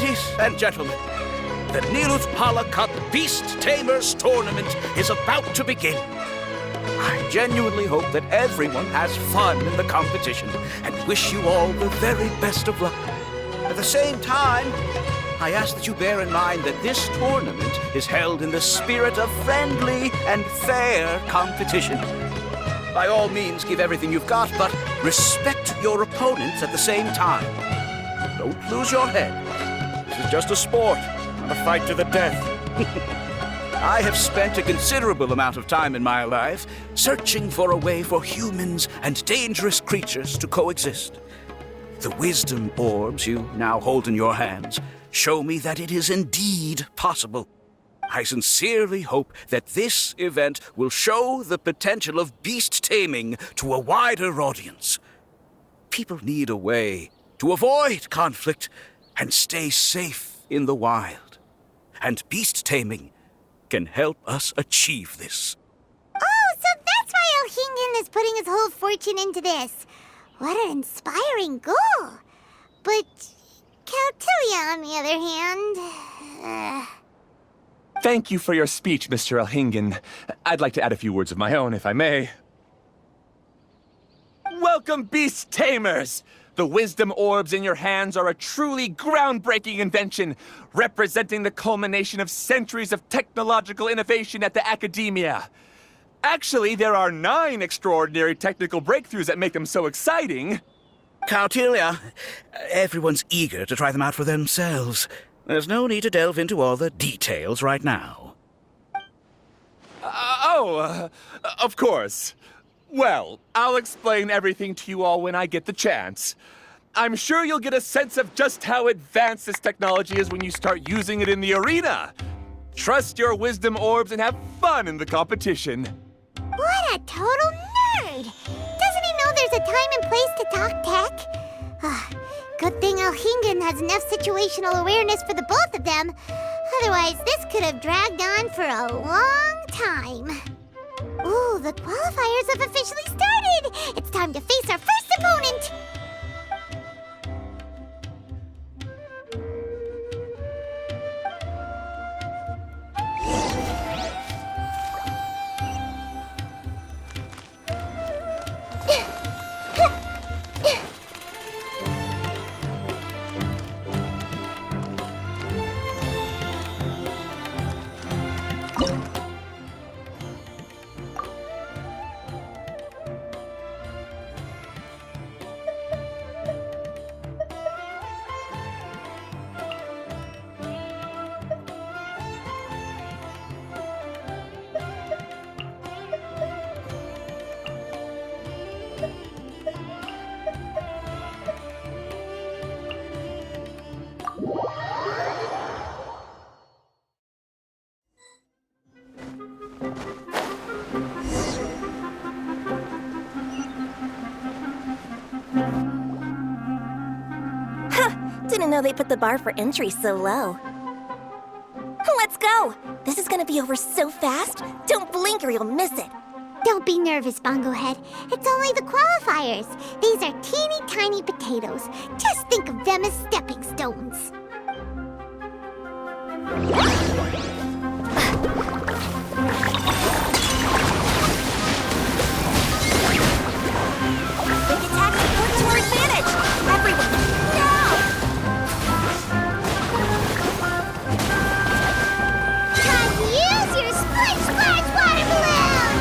Ladies and gentlemen, the Nilutpala Cup Beast Tamers Tournament is about to begin. I genuinely hope that everyone has fun in the competition and wish you all the very best of luck. At the same time, I ask that you bear in mind that this tournament is held in the spirit of friendly and fair competition. By all means, give everything you've got, but respect your opponents at the same time. Don't lose your head. This is just a sport, not a fight to the death. I have spent a considerable amount of time in my life searching for a way for humans and dangerous creatures to coexist. The wisdom orbs you now hold in your hands show me that it is indeed possible. I sincerely hope that this event will show the potential of beast taming to a wider audience. People need a way to avoid conflict and stay safe in the wild. And beast taming can help us achieve this. Oh, so that's why Elhingen is putting his whole fortune into this. What an inspiring goal. But Caltilia, on the other hand... Thank you for your speech, Mr. Elhingen. I'd like to add a few words of my own, if I may. Welcome, Beast Tamers! The wisdom orbs in your hands are a truly groundbreaking invention, representing the culmination of centuries of technological innovation at the academia. Actually, there are 9 extraordinary technical breakthroughs that make them so exciting. Caltilia, everyone's eager to try them out for themselves. There's no need to delve into all the details right now. Of course. Well, I'll explain everything to you all when I get the chance. I'm sure you'll get a sense of just how advanced this technology is when you start using it in the arena. Trust your wisdom orbs and have fun in the competition. What a total nerd! Doesn't he know there's a time and place to talk tech? Good thing Elhingen has enough situational awareness for the both of them. Otherwise, this could have dragged on for a long time. Ooh, the qualifiers have officially started! It's time to face our first opponent! Didn't know they put the bar for entry so low. Let's go! This is gonna be over so fast. Don't blink or you'll miss it. Don't be nervous, Bongo Head. It's only the qualifiers. These are teeny tiny potatoes. Just think of them as stepping stones. Big attack work to our advantage! Everyone, now! Time to use your splash splash water balloon!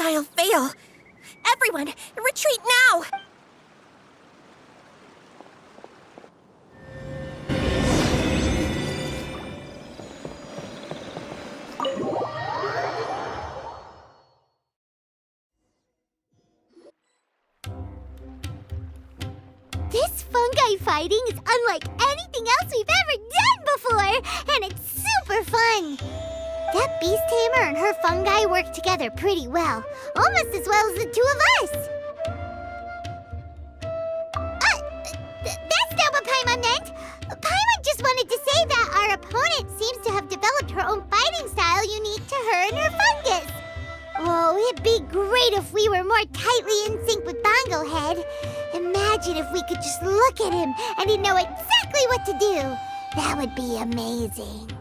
style fail. Everyone, retreat now! This fungi fighting is unlike anything else we've ever done before, and it's super fun. That beast tamer and her fungi work together pretty well, almost as well as the two of us. That's not what Paimon meant. Paimon just wanted to say that our opponent seems to have developed her own fighting style unique to her and her fungus. Oh, it'd be great if we were more tightly in sync with Bongo Head. Imagine if we could just look at him and he'd know exactly what to do. That would be amazing.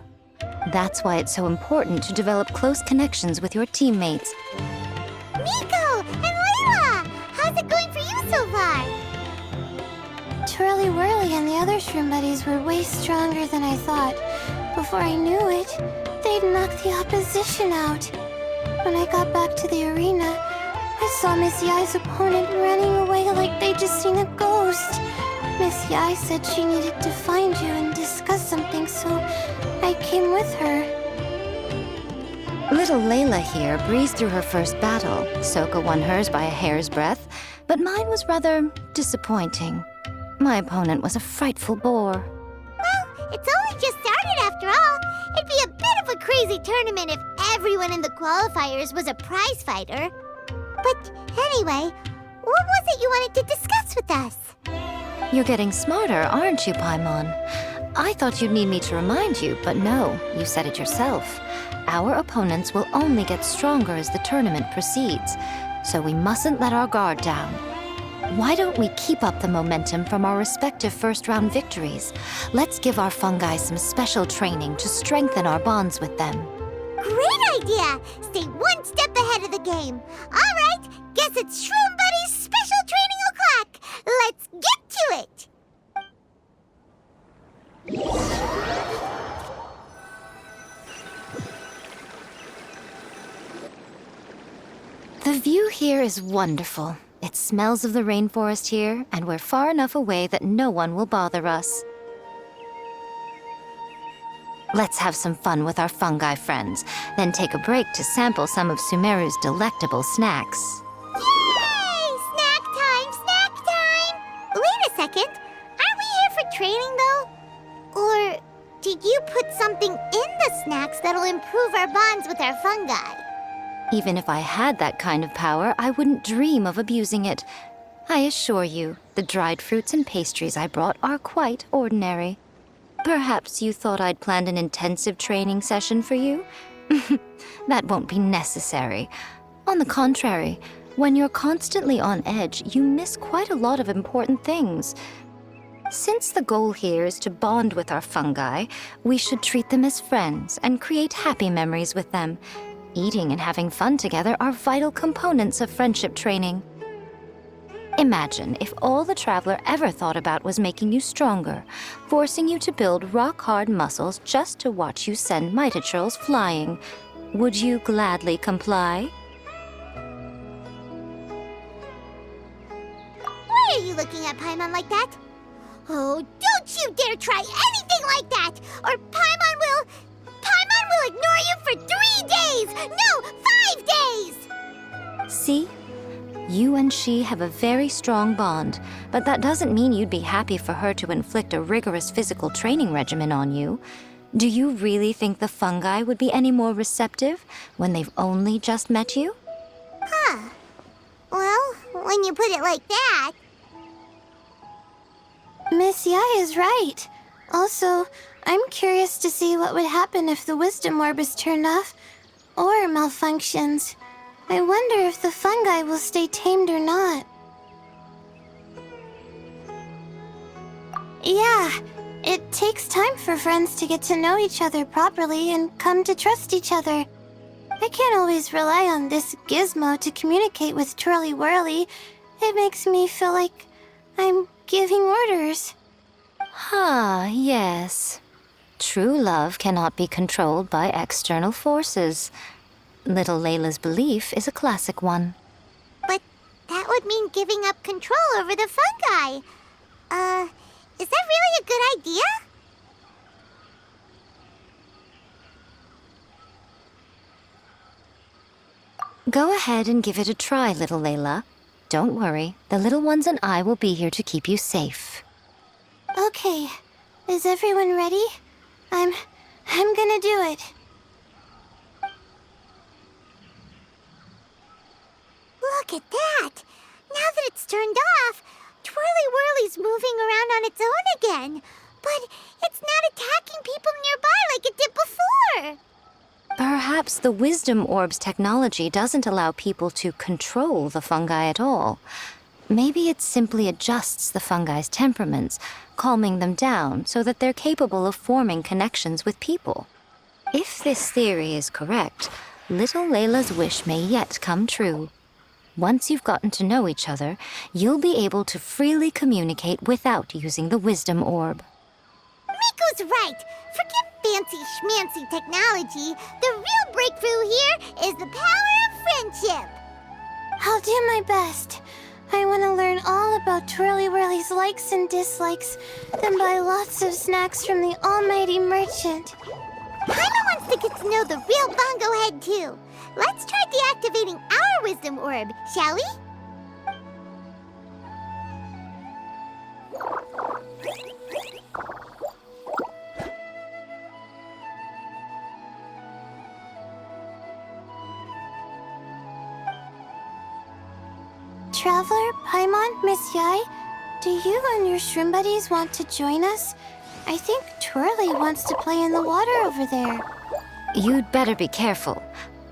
That's why it's so important to develop close connections with your teammates. Miko and Layla! How's it going for you so far? Twirly Whirly and the other shroom buddies were way stronger than I thought. Before I knew it, they'd knocked the opposition out. When I got back to the arena, I saw Miss Yai's opponent running away like they'd just seen a ghost. Miss Yai said she needed to find you and discuss something, so I came with her. Little Layla here breezed through her first battle. Soka won hers by a hair's breadth, but mine was rather disappointing. My opponent was a frightful bore. Well, it's only just started after all. It'd be a bit of a crazy tournament if everyone in the qualifiers was a prize fighter. But anyway, what was it you wanted to discuss with us? You're getting smarter, aren't you, Paimon? I thought you'd need me to remind you, but no, you said it yourself. Our opponents will only get stronger as the tournament proceeds, so we mustn't let our guard down. Why don't we keep up the momentum from our respective first-round victories? Let's give our fungi some special training to strengthen our bonds with them. Great idea! Stay one step ahead of the game. All right, guess it's Shroom Buddy's special training o'clock. Let's get to it! The view here is wonderful. It smells of the rainforest here, and we're far enough away that no one will bother us. Let's have some fun with our fungi friends, then take a break to sample some of Sumeru's delectable snacks. Yay! Snack time! Snack time! Wait a second. Aren't we here for training, though? Or did you put something in the snacks that'll improve our bonds with our fungi? Even if I had that kind of power, I wouldn't dream of abusing it. I assure you, the dried fruits and pastries I brought are quite ordinary. Perhaps you thought I'd planned an intensive training session for you? That won't be necessary. On the contrary, when you're constantly on edge, you miss quite a lot of important things. Since the goal here is to bond with our fungi, we should treat them as friends and create happy memories with them. Eating and having fun together are vital components of friendship training. Imagine if all the Traveler ever thought about was making you stronger, forcing you to build rock-hard muscles just to watch you send Mitatrils flying. Would you gladly comply? Why are you looking at Paimon like that? Oh, don't you dare try anything like that, or Paimon will ignore you for 3 days! No, 5 days! See? You and she have a very strong bond, but that doesn't mean you'd be happy for her to inflict a rigorous physical training regimen on you. Do you really think the fungi would be any more receptive when they've only just met you? Huh. Well, when you put it like that... Miss Yai is right. Also, I'm curious to see what would happen if the wisdom orb is turned off or malfunctions. I wonder if the fungi will stay tamed or not. Yeah, it takes time for friends to get to know each other properly and come to trust each other. I can't always rely on this gizmo to communicate with Twirly Whirly. It makes me feel like I'm giving orders. Ah, yes. True love cannot be controlled by external forces. Little Layla's belief is a classic one. But that would mean giving up control over the fungi. Is that really a good idea? Go ahead and give it a try, little Layla. Don't worry, the little ones and I will be here to keep you safe. Okay, is everyone ready? I'm gonna do it. Look at that! Now that it's turned off, Twirly Whirly's moving around on its own again. But it's not attacking people nearby like it did before. Perhaps the Wisdom Orb's technology doesn't allow people to control the fungi at all. Maybe it simply adjusts the fungi's temperaments, calming them down so that they're capable of forming connections with people. If this theory is correct, little Layla's wish may yet come true. Once you've gotten to know each other, you'll be able to freely communicate without using the Wisdom Orb. Miko's right. Forget fancy schmancy technology. The real breakthrough here is the power of friendship. I'll do my best. I want to learn all about Twirly Whirly's likes and dislikes, then buy lots of snacks from the almighty merchant. Paimon wants to get to know the real Bongo Head, too. Let's try deactivating our Wisdom Orb, shall we? Traveler, Paimon, Miss Yai, do you and your shrimp buddies want to join us? I think Twirly wants to play in the water over there. You'd better be careful.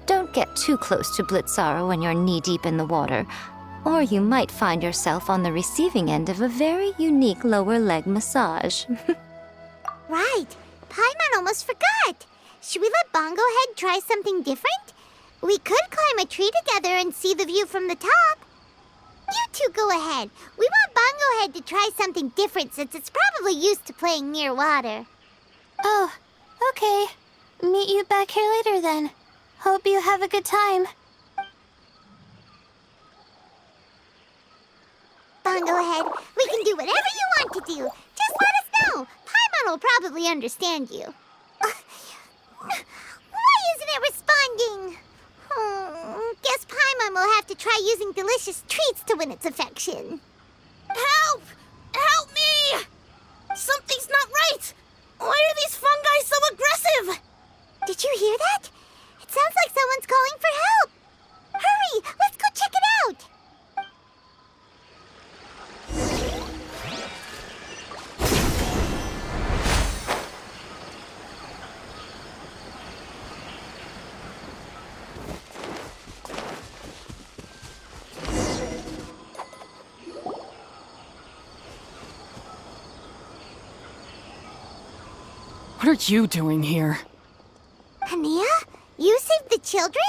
Don't get too close to Blitzara when you're knee-deep in the water, or you might find yourself on the receiving end of a very unique lower leg massage. Right. Paimon almost forgot. Should we let Bongo Head try something different? We could climb a tree together and see the view from the top. You two go ahead. We want Bongo Head to try something different since it's probably used to playing near water. Oh, okay. Meet you back here later then. Hope you have a good time. Bongo Head, we can do whatever you want to do. Just let us know. Paimon will probably understand you. Why isn't it responding? Guess Paimon will have to try using delicious treats to win its affection. Help! Help me! Something's not right! Why are these fungi so aggressive? Did you hear that? It sounds like someone's calling for help. Hurry, let's go check it out. What are you doing here? Hania, you saved the children?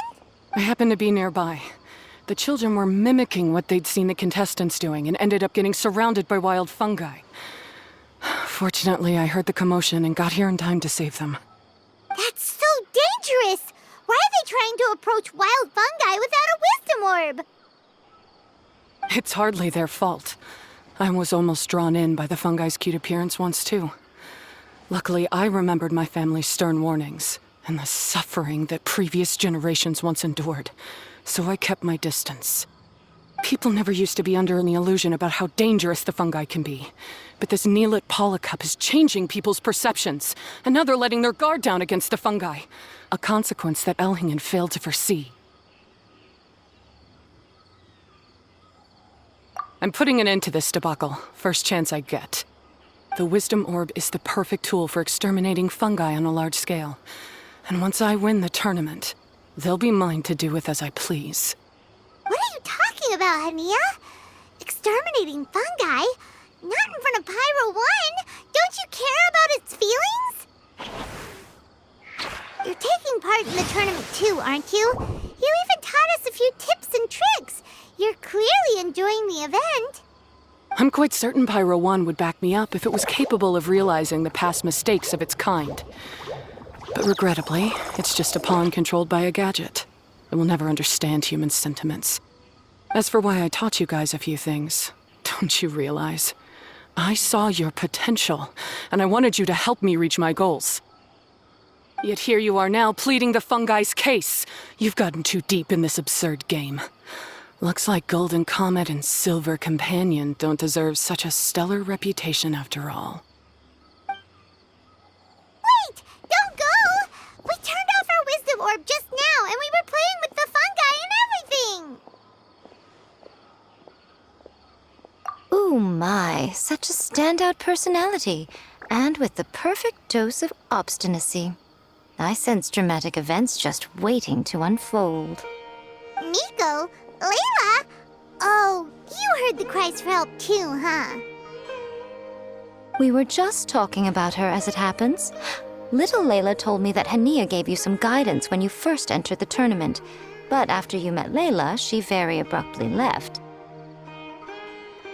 I happened to be nearby. The children were mimicking what they'd seen the contestants doing and ended up getting surrounded by wild fungi. Fortunately, I heard the commotion and got here in time to save them. That's so dangerous! Why are they trying to approach wild fungi without a wisdom orb? It's hardly their fault. I was almost drawn in by the fungi's cute appearance once, too. Luckily, I remembered my family's stern warnings and the suffering that previous generations once endured, so I kept my distance. People never used to be under any illusion about how dangerous the fungi can be, but this Neelit polycup is changing people's perceptions, and now they're letting their guard down against the fungi, a consequence that Elhingen failed to foresee. I'm putting an end to this debacle, first chance I get. The Wisdom Orb is the perfect tool for exterminating fungi on a large scale. And once I win the tournament, they'll be mine to do with as I please. What are you talking about, Hania? Exterminating fungi? Not in front of Pyro 1! Don't you care about its feelings? You're taking part in the tournament too, aren't you? You even taught us a few tips and tricks. You're clearly enjoying the event. I'm quite certain Pyro 1 would back me up if it was capable of realizing the past mistakes of its kind. But regrettably, it's just a pawn controlled by a gadget. I will never understand human sentiments. As for why I taught you guys a few things, don't you realize? I saw your potential, and I wanted you to help me reach my goals. Yet here you are now pleading the Fungi's case. You've gotten too deep in this absurd game. Looks like Golden Comet and Silver Companion don't deserve such a stellar reputation after all. Wait! Don't go! We turned off our wisdom orb just now, and we were playing with the fungi and everything! Ooh my, such a standout personality, and with the perfect dose of obstinacy. I sense dramatic events just waiting to unfold. Nico? Layla? Oh, you heard the cries for help too, huh? We were just talking about her as it happens. Little Layla told me that Hania gave you some guidance when you first entered the tournament, but after you met Layla, she very abruptly left.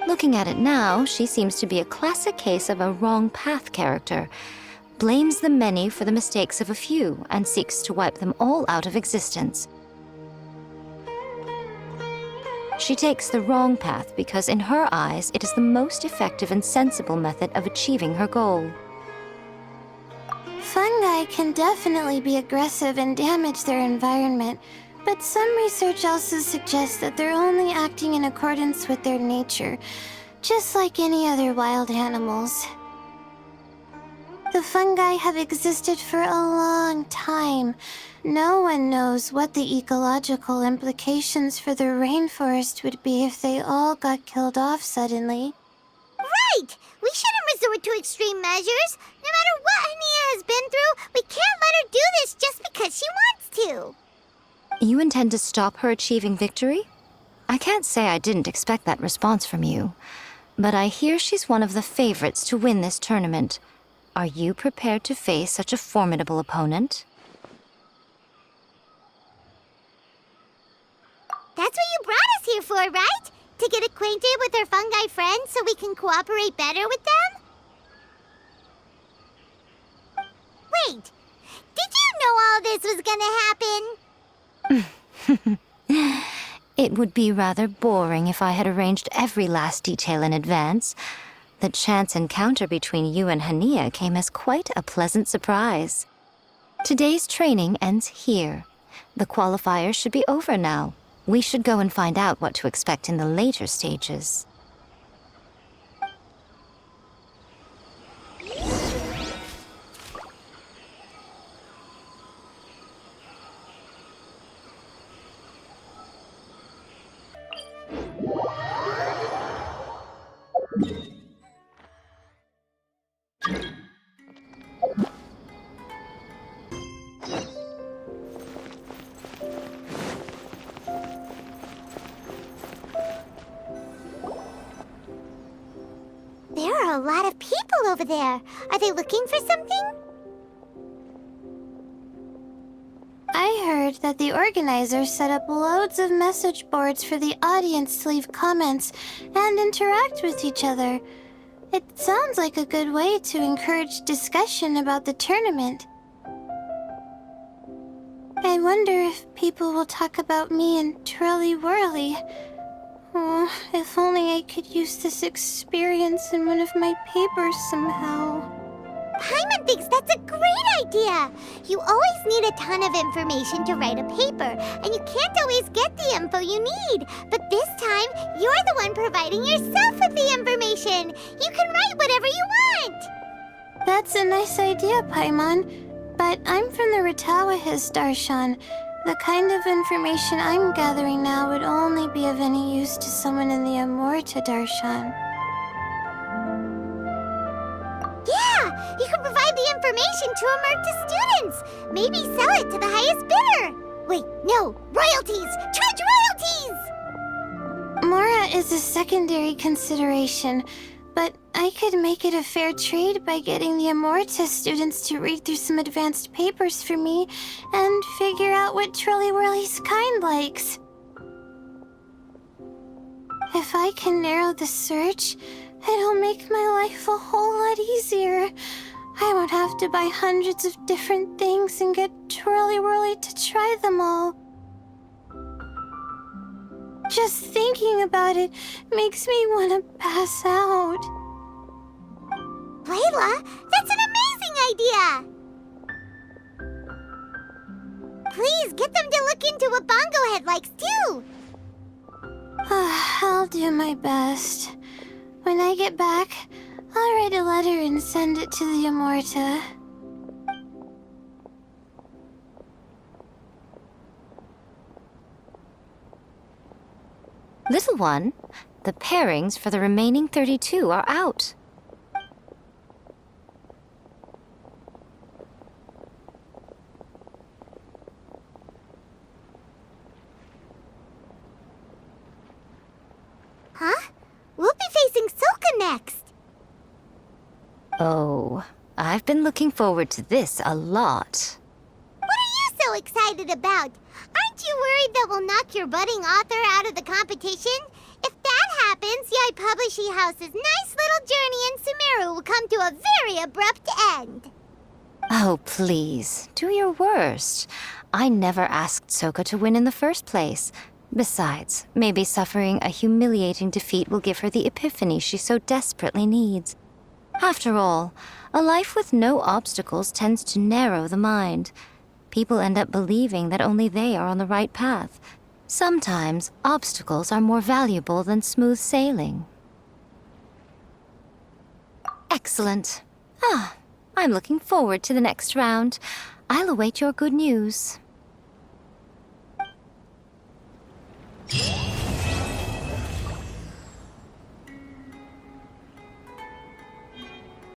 Looking at it now, she seems to be a classic case of a wrong path character. Blames the many for the mistakes of a few and seeks to wipe them all out of existence. She takes the wrong path because in her eyes, it is the most effective and sensible method of achieving her goal. Fungi can definitely be aggressive and damage their environment, but some research also suggests that they're only acting in accordance with their nature, just like any other wild animals. The fungi have existed for a long time. No one knows what the ecological implications for the rainforest would be if they all got killed off suddenly. Right! We shouldn't resort to extreme measures. No matter what Hania has been through, we can't let her do this just because she wants to. You intend to stop her achieving victory? I can't say I didn't expect that response from you, but I hear she's one of the favorites to win this tournament. Are you prepared to face such a formidable opponent? That's what you brought us here for, right? To get acquainted with our fungi friends so we can cooperate better with them? Wait, did you know all this was gonna happen? It would be rather boring if I had arranged every last detail in advance. The chance encounter between you and Hania came as quite a pleasant surprise. Today's training ends here. The qualifiers should be over now. We should go and find out what to expect in the later stages. There are a lot of people over there. Are they looking for something? I heard that the organizers set up loads of message boards for the audience to leave comments and interact with each other. It sounds like a good way to encourage discussion about the tournament. I wonder if people will talk about me and Twirly Whirly. Oh, if only I could use this experience in one of my papers somehow. Paimon thinks that's a great idea. You always need a ton of information to write a paper, and you can't always get the info you need. But this time, you're the one providing yourself with the information. You can write whatever you want. That's a nice idea, Paimon. But I'm from the Ratawahiz, Darshan. The kind of information I'm gathering now would only be of any use to someone in the Amorta, Darshan. Yeah, you can provide the information to Amurta students. Maybe sell it to the highest bidder. Wait, no, royalties! Charge royalties! Mora is a secondary consideration, but I could make it a fair trade by getting the Amorta students to read through some advanced papers for me and figure out what Twirly Whirly's kind likes. If I can narrow the search, it'll make my life a whole lot easier. I won't have to buy hundreds of different things and get Twirly Whirly to try them all. Just thinking about it makes me want to pass out. Layla, that's an amazing idea! Please, get them to look into what Bongo Head likes, too! I'll do my best. When I get back, I'll write a letter and send it to the Amorta. Little one, the pairings for the remaining 32 are out. Huh? We'll be facing Soka next! Oh, I've been looking forward to this a lot. What are you so excited about? Aren't you worried that we'll knock your budding author out of the competition? If that happens, Yai Publishing House's nice little journey in Sumeru will come to a very abrupt end. Oh, please, do your worst. I never asked Soka to win in the first place. Besides, maybe suffering a humiliating defeat will give her the epiphany she so desperately needs. After all, a life with no obstacles tends to narrow the mind. People end up believing that only they are on the right path. Sometimes, obstacles are more valuable than smooth sailing. Excellent. I'm looking forward to the next round. I'll await your good news.